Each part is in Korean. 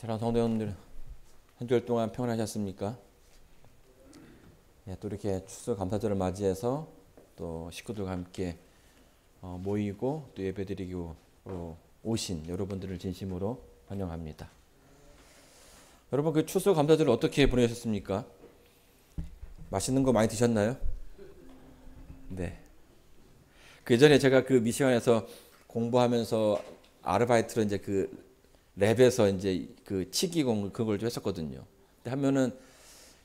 사랑하는 성도님들, 한 주일 동안 평안하셨습니까? 또 이렇게 추수 감사절을 맞이해서 또 식구들과 함께 모이고 또 예배드리고 오신 여러분들을 진심으로 환영합니다. 여러분, 그 추수 감사절을 어떻게 보내셨습니까? 맛있는 거 많이 드셨나요? 네. 그 예전에 제가 그 미시간에서 공부하면서 아르바이트로 이제 그 랩에서 이제 그 치기 그걸 좀 했었거든요. 근데 하면은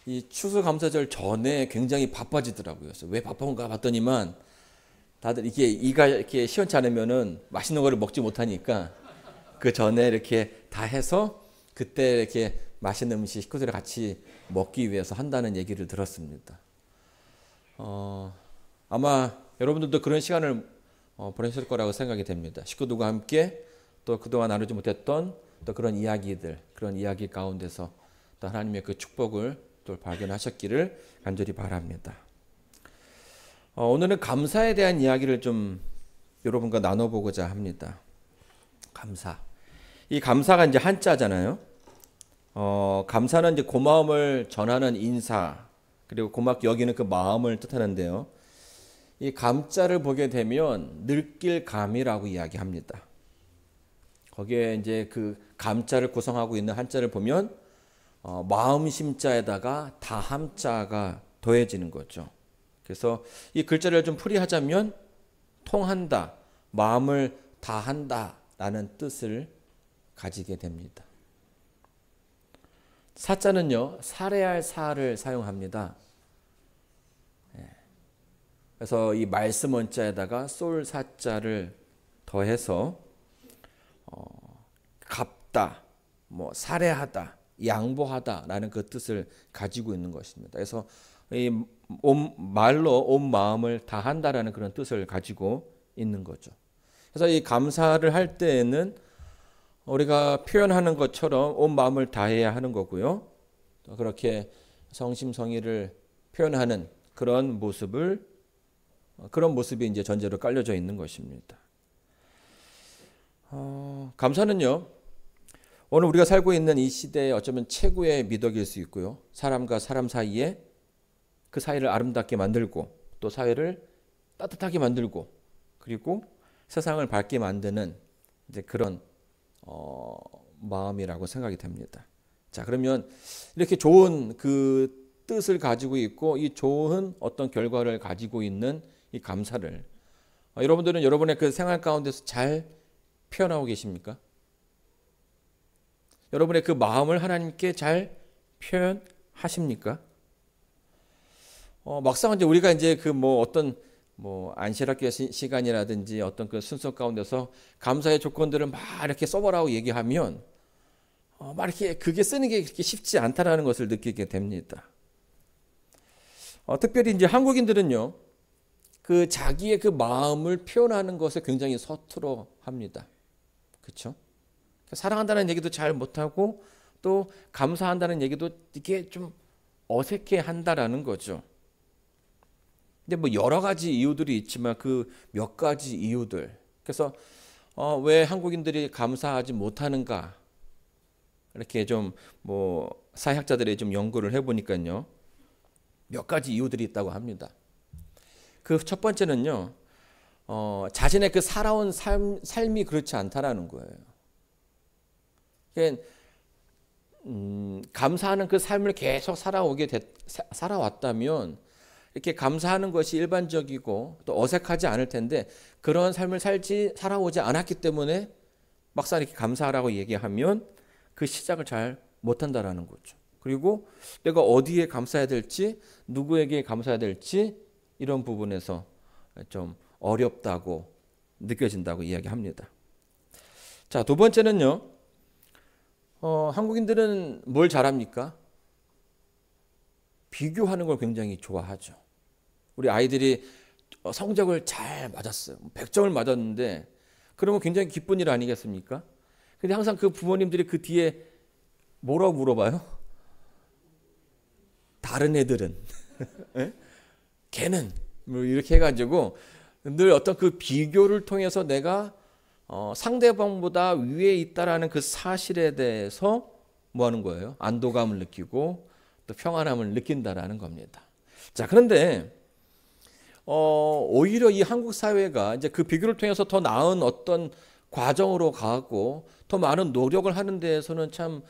이 추수감사절 전에 굉장히 바빠지더라고요. 그래서 왜 바쁜가 봤더니만 다들 이게 이가 이렇게 시원치 않으면은 맛있는 거를 먹지 못하니까 그 전에 이렇게 다 해서 그때 이렇게 맛있는 음식 식구들이 같이 먹기 위해서 한다는 얘기를 들었습니다. 아마 여러분들도 그런 시간을 보내실 거라고 생각이 됩니다. 식구들과 함께 또 그동안 나누지 못했던 또 그런 이야기들, 그런 이야기 가운데서 또 하나님의 그 축복을 또 발견하셨기를 간절히 바랍니다. 오늘은 감사에 대한 이야기를 좀 여러분과 나눠보고자 합니다. 감사. 이 감사가 이제 한자잖아요. 감사는 이제 고마움을 전하는 인사, 그리고 고맙게 여기는 그 마음을 뜻하는데요. 이 감자를 보게 되면 느낄 감이라고 이야기합니다. 거기에 이제 그 감자를 구성하고 있는 한자를 보면 마음 심자에다가 다함자가 더해지는 거죠. 그래서 이 글자를 좀 풀이하자면 통한다, 마음을 다한다라는 뜻을 가지게 됩니다. 사자는요, 살해할 사를 사용합니다. 그래서 이 말씀 원자에다가 쏠 사자를 더해서 갚다, 살해하다, 양보하다라는 그 뜻을 가지고 있는 것입니다. 그래서 이 말로 온 마음을 다한다라는 그런 뜻을 가지고 있는 거죠. 그래서 이 감사를 할 때에는 우리가 표현하는 것처럼 온 마음을 다해야 하는 거고요. 그렇게 성심성의를 표현하는 그런 모습이 이제 전제로 깔려져 있는 것입니다. 감사는요, 오늘 우리가 살고 있는 이 시대에 어쩌면 최고의 미덕일 수 있고요. 사람과 사람 사이에 그 사이를 아름답게 만들고 또 사회를 따뜻하게 만들고 그리고 세상을 밝게 만드는 이제 그런 마음이라고 생각이 됩니다. 자, 그러면 이렇게 좋은 그 뜻을 가지고 있고 이 좋은 어떤 결과를 가지고 있는 이 감사를 여러분들은 여러분의 그 생활 가운데서 잘 표현하고 계십니까? 여러분의 그 마음을 하나님께 잘 표현하십니까? 막상 이제 우리가 이제 그 어떤 안식학교 시간이라든지 어떤 그 순서 가운데서 감사의 조건들을 막 이렇게 써보라고 얘기하면 막 이렇게 그게 쓰는 게 그렇게 쉽지 않다라는 것을 느끼게 됩니다. 특별히 이제 한국인들은요, 그 자기의 그 마음을 표현하는 것에 굉장히 서툴어 합니다. 그렇죠? 사랑한다는 얘기도 잘 못하고 또 감사한다는 얘기도 이게 좀 어색해 한다라는 거죠. 근데 여러 가지 이유들이 있지만 그 몇 가지 이유들. 그래서 왜 한국인들이 감사하지 못하는가? 이렇게 좀 사회학자들이 좀 연구를 해보니까요, 몇 가지 이유들이 있다고 합니다. 그 첫 번째는요, 자신의 그 살아온 삶이 그렇지 않다라는 거예요. 그러니까 감사하는 그 삶을 계속 살아왔다면 이렇게 감사하는 것이 일반적이고 또 어색하지 않을 텐데 그런 삶을 살아오지 않았기 때문에 막상 이렇게 감사하라고 얘기하면 그 시작을 잘 못한다라는 거죠. 그리고 내가 어디에 감사해야 될지, 누구에게 감사해야 될지 이런 부분에서 좀 어렵다고 느껴진다고 이야기합니다. 자, 두 번째는요, 한국인들은 뭘 잘합니까? 비교하는 걸 굉장히 좋아하죠. 우리 아이들이 성적을 잘 맞았어요. 100점을 맞았는데 그러면 굉장히 기쁜 일 아니겠습니까? 근데 항상 그 부모님들이 그 뒤에 뭐라고 물어봐요? 다른 애들은? 걔는? 이렇게 해가지고 늘 어떤 그 비교를 통해서 내가 상대방보다 위에 있다라는 그 사실에 대해서 뭐 하는 거예요? 안도감을 느끼고 또 평안함을 느낀다라는 겁니다. 자, 그런데 오히려 이 한국 사회가 이제 그 비교를 통해서 더 나은 어떤 과정으로 가고 더 많은 노력을 하는 데에서는 참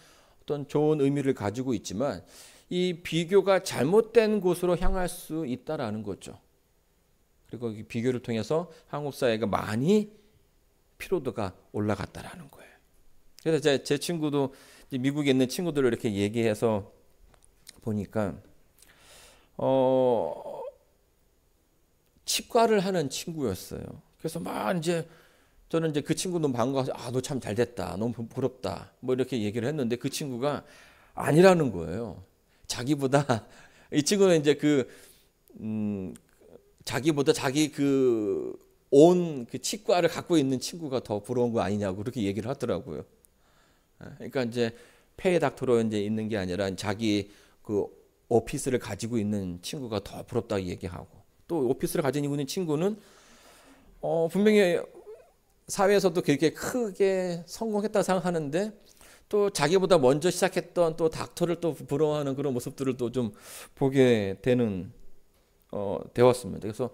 어떤 좋은 의미를 가지고 있지만 이 비교가 잘못된 곳으로 향할 수 있다라는 거죠. 그리고 이 비교를 통해서 한국 사회가 많이 피로도가 올라갔다라는 거예요. 그래서 제 친구도 미국에 있는 친구들을 이렇게 얘기해서 보니까 치과를 하는 친구였어요. 그래서 막 이제 저는 이제 그 친구 너무 반가워서 너 참 잘 됐다. 너무 부럽다. 뭐 이렇게 얘기를 했는데 그 친구가 아니라는 거예요. 자기보다 이 친구는 이제 자기보다 자기 온 치과를 갖고 있는 친구가 더 부러운 거 아니냐고 그렇게 얘기를 하더라고요. 그러니까 이제 폐의 닥터로 이제 있는 게 아니라 자기 그 오피스를 가지고 있는 친구가 더 부럽다고 얘기하고 또 오피스를 가지고 있는 친구는 분명히 사회에서도 그렇게 크게 성공했다 생각하는데 또 자기보다 먼저 시작했던 또 닥터를 또 부러워하는 그런 모습들을 또 좀 보게 되는 되었습니다. 그래서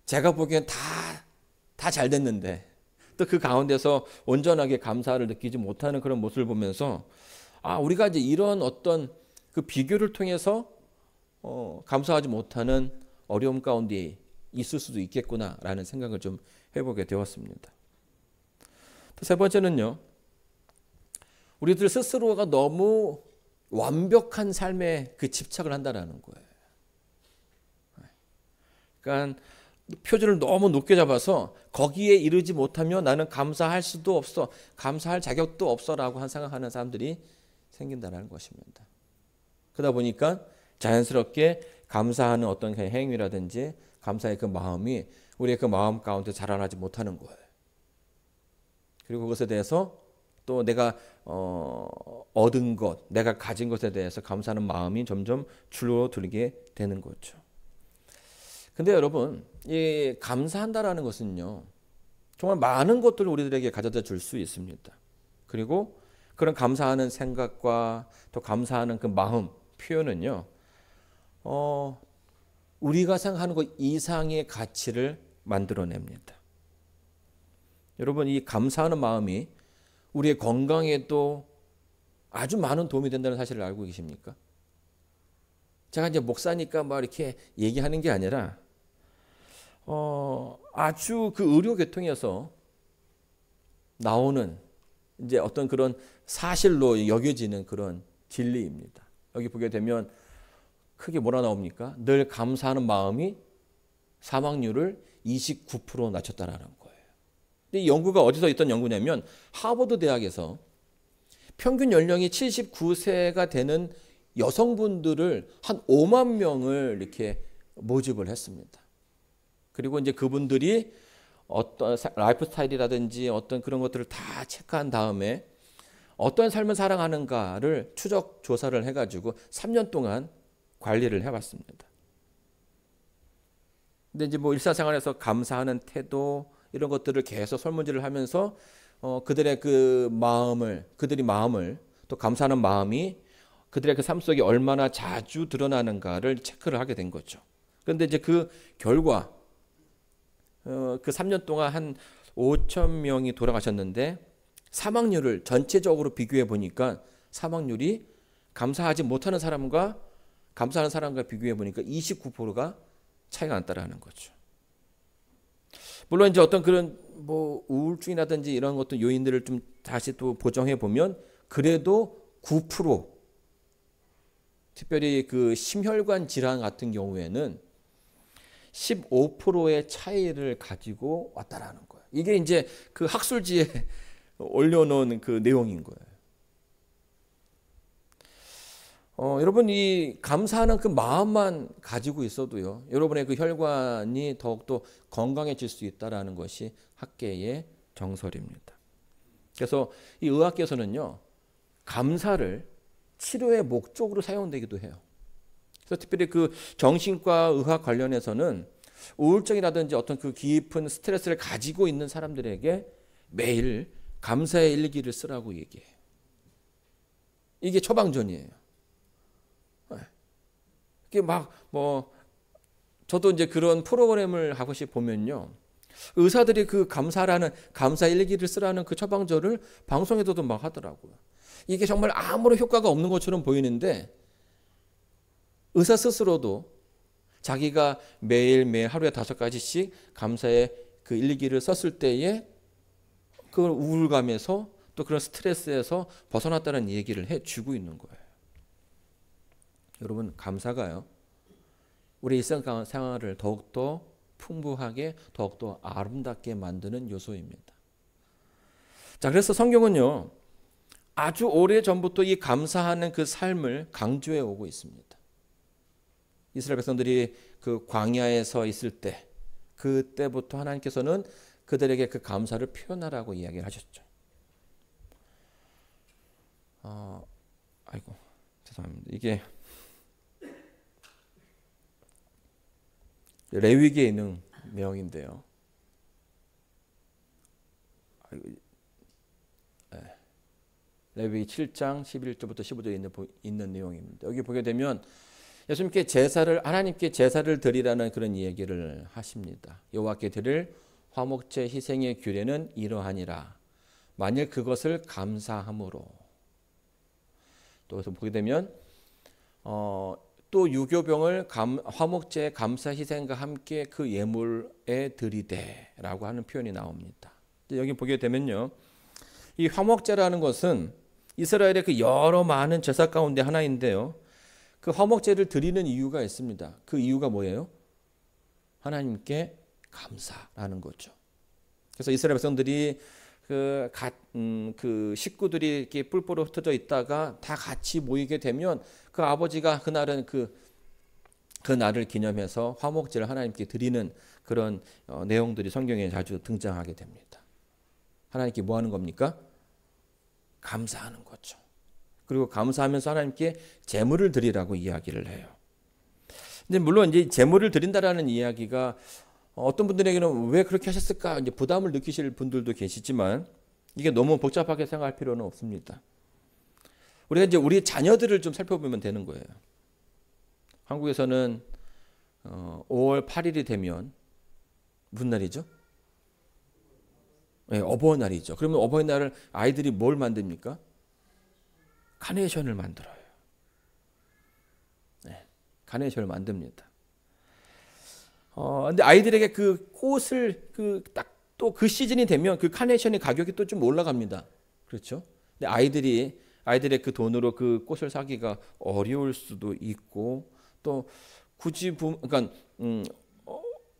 제가 보기엔 다 잘 됐는데 또 그 가운데서 온전하게 감사를 느끼지 못하는 그런 모습을 보면서 우리가 이제 이런 어떤 그 비교를 통해서 감사하지 못하는 어려움 가운데 있을 수도 있겠구나라는 생각을 좀 해보게 되었습니다. 또 세 번째는요. 우리들 스스로가 너무 완벽한 삶에 그 집착을 한다라는 거예요. 그러니까 표준을 너무 높게 잡아서 거기에 이르지 못하면 나는 감사할 수도 없어, 감사할 자격도 없어라고 생각하는 사람들이 생긴다는 것입니다. 그러다 보니까 자연스럽게 감사하는 어떤 행위라든지 감사의 그 마음이 우리의 그 마음 가운데 자라나지 못하는 거예요. 그리고 그것에 대해서 또 내가 얻은 것, 내가 가진 것에 대해서 감사하는 마음이 점점 줄어들게 되는 거죠. 근데 여러분, 이 감사한다라는 것은요, 정말 많은 것들을 우리들에게 가져다 줄 수 있습니다. 그리고 그런 감사하는 생각과 또 감사하는 그 마음 표현은요, 우리가 생각하는 것 이상의 가치를 만들어냅니다. 여러분, 이 감사하는 마음이 우리의 건강에도 아주 많은 도움이 된다는 사실을 알고 계십니까? 제가 이제 목사니까 막 이렇게 얘기하는 게 아니라 아주 그 의료 계통에서 나오는 이제 어떤 그런 사실로 여겨지는 그런 진리입니다. 여기 보게 되면 크게 뭐라 나옵니까? 늘 감사하는 마음이 사망률을 29% 낮췄다라는 거예요. 근데 이 연구가 어디서 있던 연구냐면 하버드 대학에서 평균 연령이 79세가 되는 여성분들을 한 5만 명을 이렇게 모집을 했습니다. 그리고 이제 그분들이 어떤 라이프 스타일이라든지 어떤 그런 것들을 다 체크한 다음에 어떤 삶을 살아가는가를 추적 조사를 해가지고 3년 동안 관리를 해봤습니다. 근데 이제 뭐 일상생활에서 감사하는 태도 이런 것들을 계속 설문지를 하면서 그들의 그들이 마음을 또 감사하는 마음이 그들의 그 삶 속에 얼마나 자주 드러나는가를 체크를 하게 된 거죠. 그런데 이제 그 결과 그 3년 동안 한 5천 명이 돌아가셨는데 사망률을 전체적으로 비교해 보니까 사망률이 감사하지 못하는 사람과 감사하는 사람과 비교해 보니까 29%가 차이가 났다라는 거죠. 물론 이제 어떤 그런 뭐 우울증이라든지 이런 것도 요인들을 좀 다시 또 보정해 보면 그래도 9% 특별히 그 심혈관 질환 같은 경우에는 15%의 차이를 가지고 왔다라는 거예요. 이게 이제 그 학술지에 올려놓은 그 내용인 거예요. 여러분 이 감사하는 그 마음만 가지고 있어도요, 여러분의 그 혈관이 더욱더 건강해질 수 있다라는 것이 학계의 정설입니다. 그래서 이 의학계에서는요, 감사를 치료의 목적으로 사용되기도 해요. 그래서 특별히 그 정신과 의학 관련해서는 우울증이라든지 어떤 그 깊은 스트레스를 가지고 있는 사람들에게 매일 감사의 일기를 쓰라고 얘기해요. 이게 처방전이에요. 이게 막 저도 이제 그런 프로그램을 한 번씩 보면요, 의사들이 그 감사라는 감사 일기를 쓰라는 그 처방전을 방송에서도 막 하더라고요. 이게 정말 아무런 효과가 없는 것처럼 보이는데 의사 스스로도 자기가 매일매일 하루에 5가지씩 감사의 그 일기를 썼을 때에 그 우울감에서 또 그런 스트레스에서 벗어났다는 얘기를 해주고 있는 거예요. 여러분, 감사가요, 우리 일상생활을 더욱더 풍부하게, 더욱더 아름답게 만드는 요소입니다. 자, 그래서 성경은요, 아주 오래 전부터 이 감사하는 그 삶을 강조해 오고 있습니다. 이스라엘 백성들이 그 광야에서 있을 때, 그때부터 하나님께서는 그들에게 그 감사를 표현하라고 이야기를 하셨죠. 아이고, 죄송합니다. 이게 레위기에 있는 내용인데요. 레위기 7장 11절부터 15절에 있는 내용입니다. 여기 보게 되면 예수님께 하나님께 제사를 드리라는 그런 얘기를 하십니다. 여호와께 드릴 화목제 희생의 규례는 이러하니라. 만일 그것을 감사함으로. 또 여기서 보게 되면 또 유교병을 화목제 감사 희생과 함께 그 예물에 드리되라고 하는 표현이 나옵니다. 여기 보게 되면요, 이 화목제라는 것은 이스라엘의 그 여러 많은 제사 가운데 하나인데요, 그 화목제를 드리는 이유가 있습니다. 그 이유가 뭐예요? 하나님께 감사라는 거죠. 그래서 이스라엘 백성들이 그 식구들이 이렇게 뿔뿔이 흩어져 있다가 다 같이 모이게 되면 그 아버지가 그날은 그 날을 기념해서 화목제를 하나님께 드리는 그런 내용들이 성경에 자주 등장하게 됩니다. 하나님께 뭐 하는 겁니까? 감사하는 거죠. 그리고 감사하면서 하나님께 제물을 드리라고 이야기를 해요. 근데 물론 이제 제물을 드린다라는 이야기가 어떤 분들에게는 왜 그렇게 하셨을까 이제 부담을 느끼실 분들도 계시지만 이게 너무 복잡하게 생각할 필요는 없습니다. 우리가 이제 우리 자녀들을 좀 살펴보면 되는 거예요. 한국에서는 5월 8일이 되면 무슨 날이죠? 네, 어버이날이죠. 그러면 어버이날을 아이들이 뭘 만듭니까? 카네이션을 만들어요. 네, 카네이션을 만듭니다. 근데 아이들에게 그 꽃을 딱 또 그 시즌이 되면 그 카네이션의 가격이 또 좀 올라갑니다. 그렇죠? 근데 아이들의 그 돈으로 그 꽃을 사기가 어려울 수도 있고 또 굳이 그러니까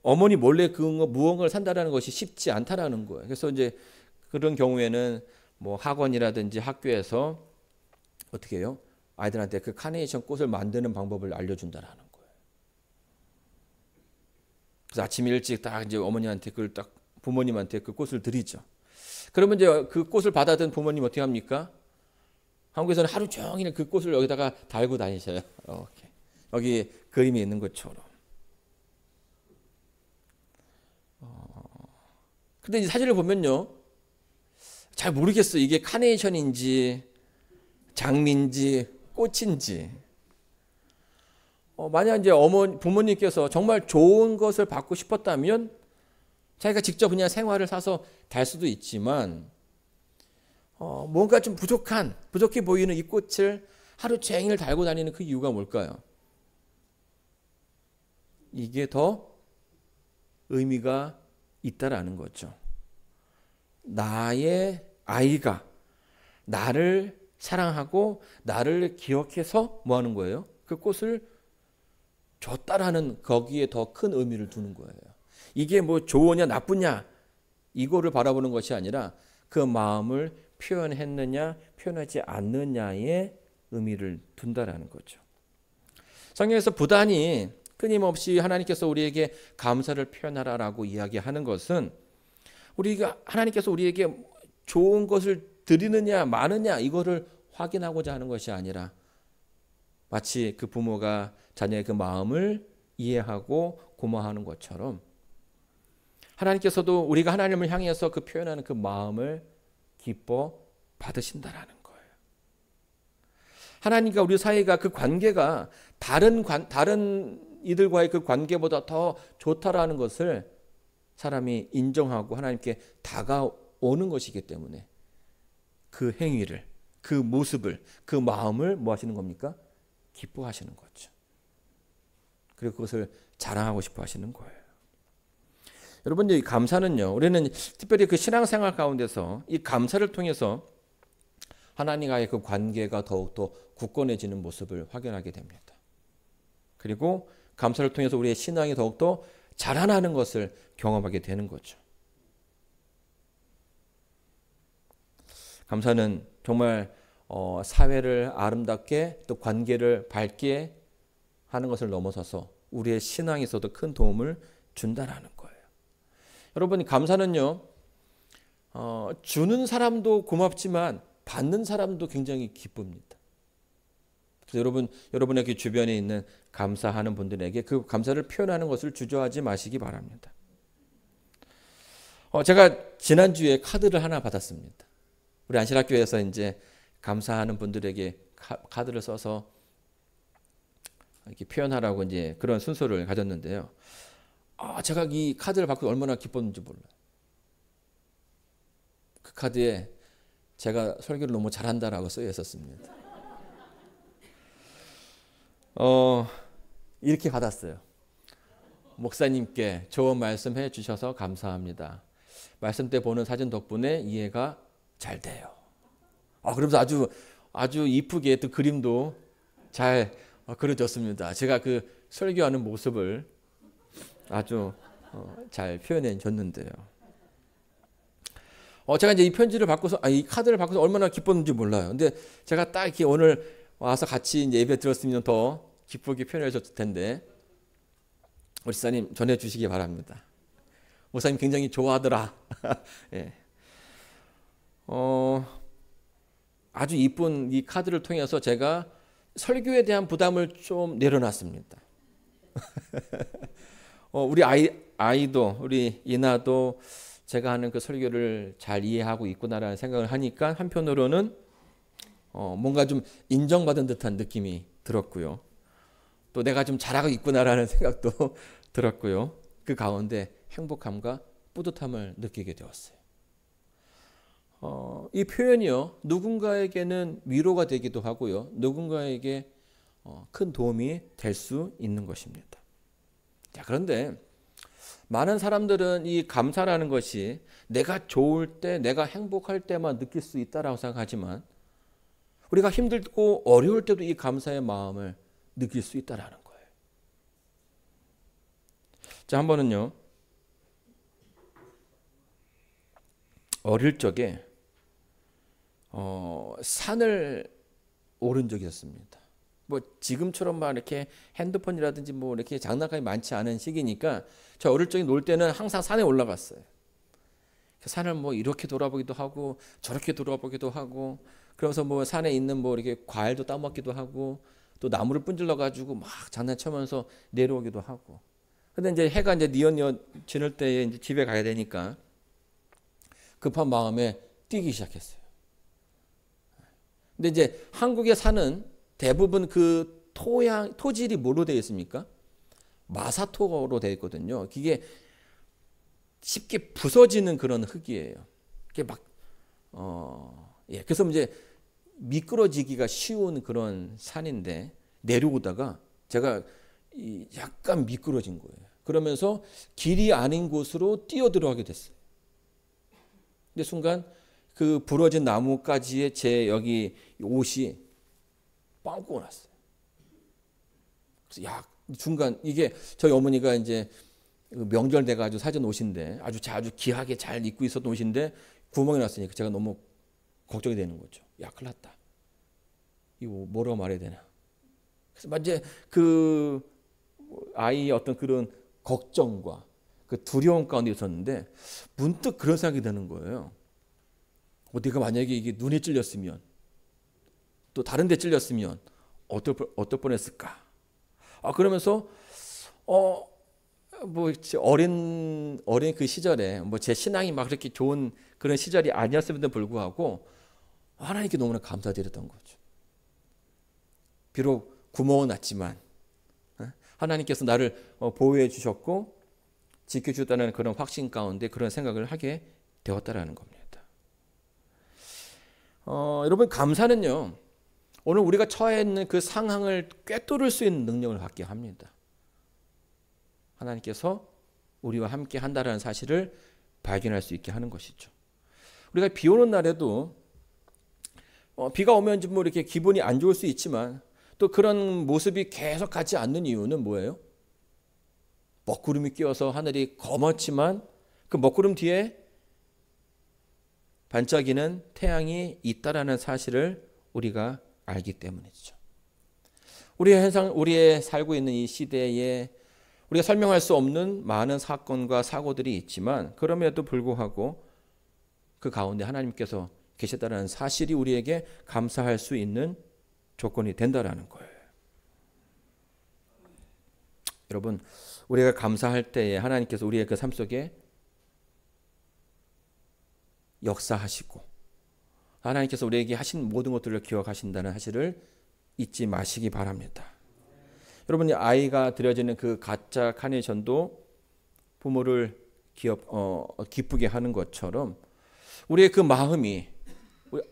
어머니 몰래 그 무언가를 산다라는 것이 쉽지 않다라는 거예요. 그래서 이제 그런 경우에는 뭐 학원이라든지 학교에서 어떻게 해요? 아이들한테 그 카네이션 꽃을 만드는 방법을 알려준다라는 거예요. 그래서 아침 일찍 딱 이제 어머니한테 그걸 딱 부모님한테 그 꽃을 드리죠. 그러면 이제 그 꽃을 받아든 부모님 어떻게 합니까? 한국에서는 하루 종일 그 꽃을 여기다가 달고 다니셔요. 이렇게. 여기 그림이 있는 것처럼. 근데 이제 사진을 보면요, 잘 모르겠어요. 이게 카네이션인지 장미인지 꽃인지. 만약 이제 부모님께서 정말 좋은 것을 받고 싶었다면 자기가 직접 그냥 생화를 사서 달 수도 있지만 뭔가 좀 부족해 보이는 이 꽃을 하루 종일 달고 다니는 그 이유가 뭘까요? 이게 더 의미가 있다라는 거죠. 나의 아이가 나를 사랑하고 나를 기억해서 뭐 하는 거예요? 그 꽃을 줬다라는 거기에 더 큰 의미를 두는 거예요. 이게 뭐 좋으냐 나쁘냐 이거를 바라보는 것이 아니라 그 마음을 표현했느냐 표현하지 않느냐의 의미를 둔다라는 거죠. 성경에서 부단히 끊임없이 하나님께서 우리에게 감사를 표현하라라고 이야기하는 것은 하나님께서 우리에게 좋은 것을 드리느냐 마느냐 이거를 확인하고자 하는 것이 아니라 마치 그 부모가 자녀의 그 마음을 이해하고 고마워하는 것처럼 하나님께서도 우리가 하나님을 향해서 그 표현하는 그 마음을 기뻐 받으신다라는 거예요. 하나님과 우리 사이가 그 관계가 다른 이들과의 그 관계보다 더 좋다라는 것을 사람이 인정하고 하나님께 다가오는 것이기 때문에 그 행위를, 그 모습을, 그 마음을 뭐 하시는 겁니까? 기뻐하시는 거죠. 그리고 그것을 자랑하고 싶어 하시는 거예요. 여러분, 이 감사는요, 우리는 특별히 그 신앙생활 가운데서 이 감사를 통해서 하나님과의 그 관계가 더욱더 굳건해지는 모습을 확인하게 됩니다. 그리고 감사를 통해서 우리의 신앙이 더욱더 자라나는 것을 경험하게 되는 거죠. 감사는 정말 사회를 아름답게 또 관계를 밝게 하는 것을 넘어서서 우리의 신앙에서도 큰 도움을 준다라는 거예요. 여러분, 감사는요, 주는 사람도 고맙지만 받는 사람도 굉장히 기쁩니다. 그래서 여러분의 그 주변에 있는 감사하는 분들에게 그 감사를 표현하는 것을 주저하지 마시기 바랍니다. 제가 지난주에 카드를 하나 받았습니다. 우리 안실학교에서 이제 감사하는 분들에게 카드를 써서 이렇게 표현하라고 이제 그런 순서를 가졌는데요. 제가 이 카드를 받고 얼마나 기뻤는지 몰라요. 그 카드에 제가 설교를 너무 잘한다라고 쓰여 있었습니다. 이렇게 받았어요. 목사님께 좋은 말씀 해 주셔서 감사합니다. 말씀 때 보는 사진 덕분에 이해가 잘 돼요. 그러면서 아주 이쁘게 또 그림도 잘 그려졌습니다. 제가 그 설교하는 모습을 아주 잘 표현해 줬는데요. 제가 이제 이 편지를 받고서, 이 카드를 받고서 얼마나 기뻤는지 몰라요. 근데 제가 딱 이렇게 오늘 와서 같이 이제 예배 들었으면 더 기쁘게 표현해 줬을 텐데, 우리 집사님 전해 주시기 바랍니다. 목사님 굉장히 좋아하더라. 예. 아주 이쁜 이 카드를 통해서 제가 설교에 대한 부담을 좀 내려놨습니다. 우리 아이도, 우리 이나도 제가 하는 그 설교를 잘 이해하고 있구나라는 생각을 하니까 한편으로는 뭔가 좀 인정받은 듯한 느낌이 들었고요. 또 내가 좀 잘하고 있구나라는 생각도 들었고요. 그 가운데 행복함과 뿌듯함을 느끼게 되었어요. 이 표현이요, 누군가에게는 위로가 되기도 하고요, 누군가에게 큰 도움이 될 수 있는 것입니다. 자, 그런데 많은 사람들은 이 감사라는 것이 내가 좋을 때, 내가 행복할 때만 느낄 수 있다라고 생각하지만 우리가 힘들고 어려울 때도 이 감사의 마음을 느낄 수 있다라는 거예요. 자, 한 번은요, 어릴 적에 산을 오른 적이 있었습니다. 뭐 지금처럼 막 이렇게 핸드폰이라든지 뭐 이렇게 장난감이 많지 않은 시기니까 저 어릴 적에 놀 때는 항상 산에 올라갔어요. 산을 뭐 이렇게 돌아보기도 하고 저렇게 돌아보기도 하고, 그러면서 뭐 산에 있는 뭐 이렇게 과일도 따먹기도 하고 또 나무를 분질러 가지고 막 장난치면서 내려오기도 하고. 근데 이제 해가 이제 뉘엿뉘엿 지날 때에 이제 집에 가야 되니까 급한 마음에 뛰기 시작했어요. 근데 이제 한국의 산은 대부분 그 토질이 뭐로 되어 있습니까? 마사토로 되어 있거든요. 이게 쉽게 부서지는 그런 흙이에요. 이게 막 그래서 이제 미끄러지기가 쉬운 그런 산인데 내려오다가 제가 약간 미끄러진 거예요. 그러면서 길이 아닌 곳으로 뛰어 들어가게 됐어요. 근데 순간 그 부러진 나무까지의 제 여기 옷이 빵꾸가 났어요. 그래서 중간 이게 저희 어머니가 이제 명절 돼가지고 사준 옷인데 아주 귀하게 잘 입고 있었던 옷인데 구멍이 났으니까 제가 너무 걱정이 되는 거죠. 큰일 났다. 이거 뭐라고 말해야 되나. 그래서 이제 그 아이의 어떤 그런 걱정과 그 두려움 가운데 있었는데 문득 그런 생각이 드는 거예요. 내가 만약에 이게 눈에 찔렸으면 또 다른 데 찔렸으면 어떨 뻔했을까. 그러면서 뭐 어린 그 시절에 뭐 제 신앙이 막 그렇게 좋은 그런 시절이 아니었음에도 불구하고 하나님께 너무나 감사드렸던 거죠. 비록 구멍은 났지만 하나님께서 나를 보호해 주셨고 지켜주셨다는 그런 확신 가운데 그런 생각을 하게 되었다라는 겁니다. 여러분, 감사는요, 오늘 우리가 처해 있는 그 상황을 꿰뚫을 수 있는 능력을 갖게 합니다. 하나님께서 우리와 함께 한다라는 사실을 발견할 수 있게 하는 것이죠. 우리가 비 오는 날에도 비가 오면 좀 뭐 이렇게 기분이 안 좋을 수 있지만 또 그런 모습이 계속 가지 않는 이유는 뭐예요? 먹구름이 끼어서 하늘이 검었지만 그 먹구름 뒤에 반짝이는 태양이 있다라는 사실을 우리가 알기 때문이죠. 우리의 살고 있는 이 시대에 우리가 설명할 수 없는 많은 사건과 사고들이 있지만 그럼에도 불구하고 그 가운데 하나님께서 계셨다는 사실이 우리에게 감사할 수 있는 조건이 된다라는 거예요. 여러분, 우리가 감사할 때에 하나님께서 우리의 그 삶 속에 역사하시고 하나님께서 우리에게 하신 모든 것들을 기억하신다는 사실을 잊지 마시기 바랍니다. 여러분, 아이가 드려지는 그 가짜 카네이션도 부모를 기쁘게 하는 것처럼 우리의 그 마음이,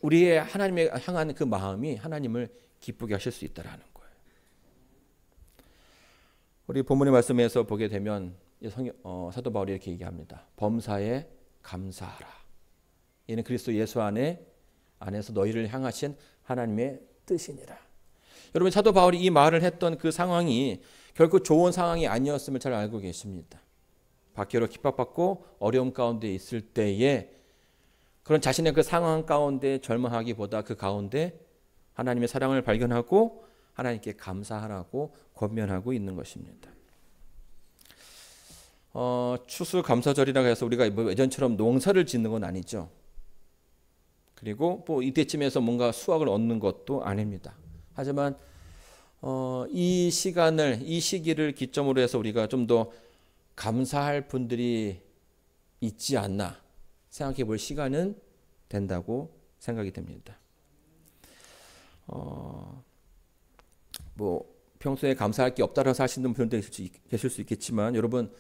우리의 하나님에 향한 그 마음이 하나님을 기쁘게 하실 수 있다라는 거예요. 우리 본문의 말씀에서 보게 되면 사도 바울이 이렇게 얘기합니다. 범사에 감사하라. 이는 그리스도 예수 안에서 너희를 향하신 하나님의 뜻이니라. 여러분, 사도 바울이 이 말을 했던 그 상황이 결코 좋은 상황이 아니었음을 잘 알고 계십니다. 밖으로 핍박받고 어려움 가운데 있을 때에 그런 자신의 그 상황 가운데 절망하기보다 그 가운데 하나님의 사랑을 발견하고 하나님께 감사하라고 권면하고 있는 것입니다. 추수감사절이라고 해서 우리가 뭐 예전처럼 농사를 짓는 건 아니죠. 그리고 뭐 이때쯤에서 뭔가 수확을 얻는 것도 아닙니다. 하지만 이 시기를 기점으로 해서 우리가 좀 더 감사할 분들이 있지 않나 생각해 볼 시간은 된다고 생각이 됩니다. 뭐 평소에 감사할 게 없다라고 하시는 분들 계실 수 있겠지만 여러분,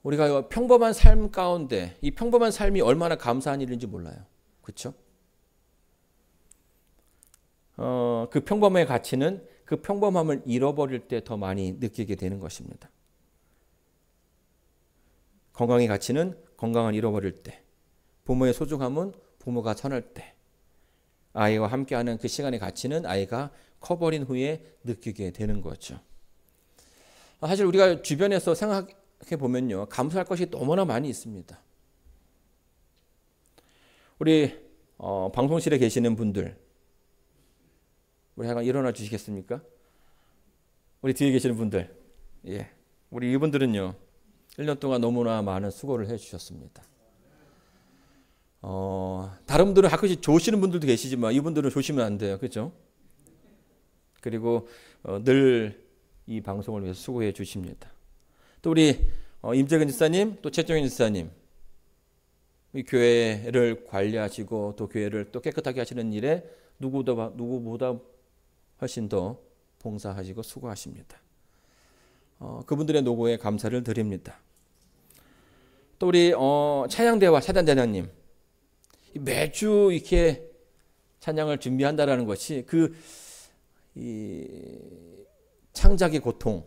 우리가 평범한 삶 가운데 이 평범한 삶이 얼마나 감사한 일인지 몰라요. 그렇죠? 그 평범의 가치는 그 평범함을 잃어버릴 때 더 많이 느끼게 되는 것입니다. 건강의 가치는 건강을 잃어버릴 때, 부모의 소중함은 부모가 떠날 때, 아이와 함께하는 그 시간의 가치는 아이가 커버린 후에 느끼게 되는 거죠. 사실 우리가 주변에서 생각해 보면요, 감사할 것이 너무나 많이 있습니다. 우리 방송실에 계시는 분들, 우리 잠깐 일어나 주시겠습니까? 우리 뒤에 계시는 분들, 예, 우리 이분들은요 1년 동안 너무나 많은 수고를 해주셨습니다. 다른 분들은 가끔씩 조시는 분들도 계시지만 이분들은 조시면 안 돼요, 그렇죠? 그리고 늘 이 방송을 위해서 수고해 주십니다. 또 우리 임재근 집사님, 또 최정현 집사님, 이 교회를 관리하시고 또 교회를 또 깨끗하게 하시는 일에 누구보다 훨씬 더 봉사하시고 수고하십니다. 그분들의 노고에 감사를 드립니다. 또 우리 찬양대와 사단대장님, 매주 이렇게 찬양을 준비한다라는 것이 이 창작의 고통,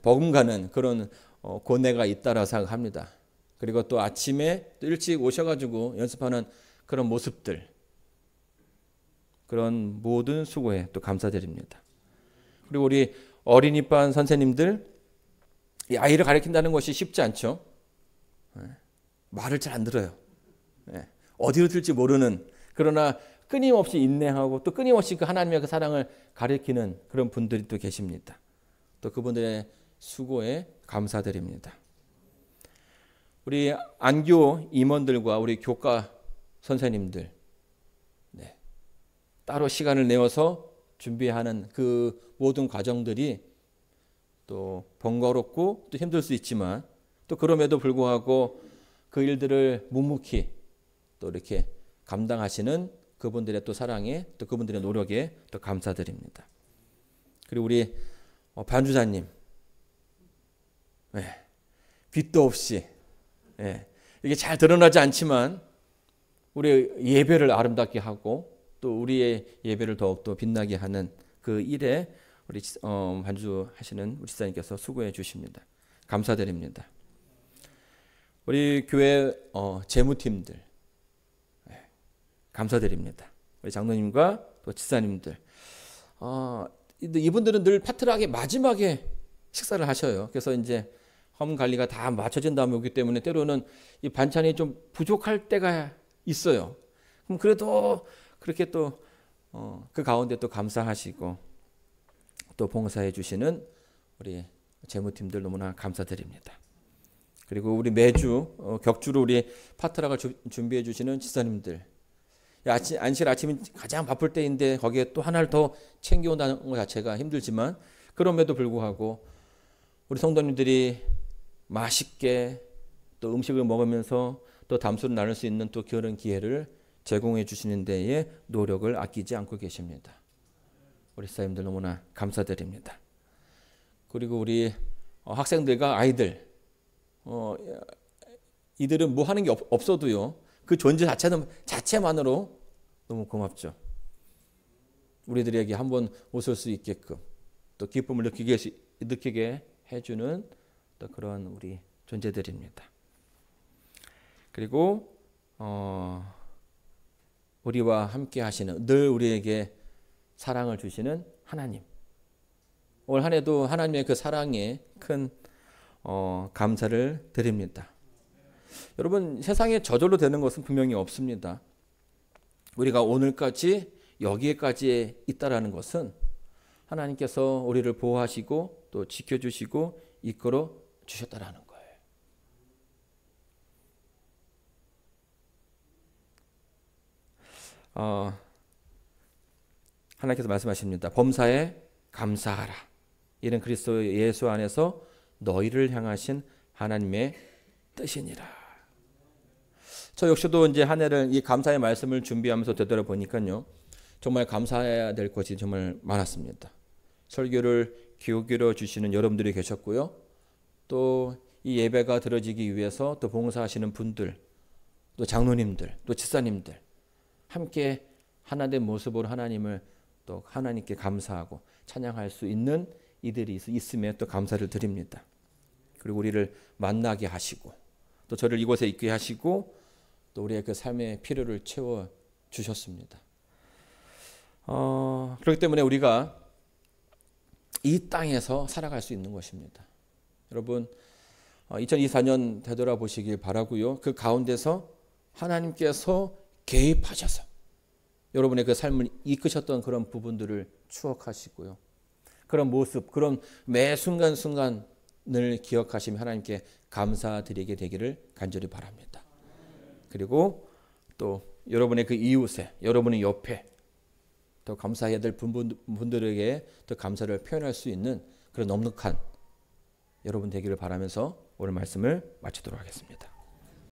버금가는 그런 고뇌가 있다라고 생각합니다. 그리고 또 아침에 또 일찍 오셔가지고 연습하는 그런 모습들, 그런 모든 수고에 또 감사드립니다. 그리고 우리 어린이반 선생님들, 이 아이를 가르친다는 것이 쉽지 않죠. 말을 잘 안 들어요. 어디로 들지 모르는, 그러나 끊임없이 인내하고 또 끊임없이 그 하나님의 그 사랑을 가르치는 그런 분들이 또 계십니다. 또 그분들의 수고에 감사드립니다. 우리 안교 임원들과 우리 교과 선생님들, 따로 시간을 내어서 준비하는 그 모든 과정들이 또 번거롭고 또 힘들 수 있지만 또 그럼에도 불구하고 그 일들을 묵묵히 또 이렇게 감당하시는 그분들의 또 사랑에 또 그분들의 노력에 또 감사드립니다. 그리고 우리 반주자님, 네. 빛도 없이, 네. 이게 잘 드러나지 않지만 우리 예배를 아름답게 하고 또 우리의 예배를 더욱더 빛나게 하는 그 일에 우리 반주하시는 우리 지사님께서 수고해 주십니다. 감사드립니다. 우리 교회 재무팀들, 네. 감사드립니다. 우리 장로님과 또 지사님들, 이분들은 늘 파트락의 마지막에 식사를 하셔요. 그래서 이제 헌 관리가 다 맞춰진 다음에 오기 때문에 때로는 이 반찬이 좀 부족할 때가 있어요. 그럼 그래도 그렇게 또 그 가운데 또 감사하시고 또 봉사해 주시는 우리 재무팀들 너무나 감사드립니다. 그리고 우리 매주 격주로 우리 파트락을 준비해 주시는 지사님들, 안식 아침이 가장 바쁠 때인데 거기에 또 하나를 더 챙겨온다는 것 자체가 힘들지만 그럼에도 불구하고 우리 성도님들이 맛있게 또 음식을 먹으면서 또 담소를 나눌 수 있는 또 그런 기회를 제공해 주시는 데에 노력을 아끼지 않고 계십니다. 우리 사님들 너무나 감사드립니다. 그리고 우리 학생들과 아이들, 이들은 뭐 하는 게 없어도요, 그 존재 자체만으로 너무 고맙죠. 우리들에게 한번 웃을 수 있게끔 또 기쁨을 느끼게 해주는 또 그런 우리 존재들입니다. 그리고 우리와 함께 하시는, 늘 우리에게 사랑을 주시는 하나님, 올 한 해도 하나님의 그 사랑에 큰 감사를 드립니다. 여러분, 세상에 저절로 되는 것은 분명히 없습니다. 우리가 오늘까지 여기에까지 있다라는 것은 하나님께서 우리를 보호하시고 또 지켜주시고 이끌어 주셨다라는 거예요. 하나님께서 말씀하십니다. 범사에 감사하라. 이는 그리스도 예수 안에서 너희를 향하신 하나님의 뜻이니라. 저 역시도 이제 한 해를 이 감사의 말씀을 준비하면서 되돌아보니까요, 정말 감사해야 될 것이 정말 많았습니다. 설교를 기울여 주시는 여러분들이 계셨고요, 또 이 예배가 들어지기 위해서 또 봉사하시는 분들, 또 장로님들, 또 집사님들 함께 하나된 모습으로 하나님을 또 하나님께 감사하고 찬양할 수 있는 이들이 있음에 또 감사를 드립니다. 그리고 우리를 만나게 하시고 또 저를 이곳에 있게 하시고 또 우리의 그 삶의 필요를 채워 주셨습니다. 그렇기 때문에 우리가 이 땅에서 살아갈 수 있는 것입니다. 여러분, 2024년 되돌아보시길 바라고요. 그 가운데서 하나님께서 개입하셔서 여러분의 그 삶을 이끄셨던 그런 부분들을 추억하시고요, 그런 모습, 그런 매 순간순간을 기억하시며 하나님께 감사드리게 되기를 간절히 바랍니다. 그리고 또 여러분의 그 이웃에, 여러분의 옆에 더 감사해야 될 분들에게 더 감사를 표현할 수 있는 그런 넉넉한 여러분 되기를 바라면서 오늘 말씀을 마치도록 하겠습니다.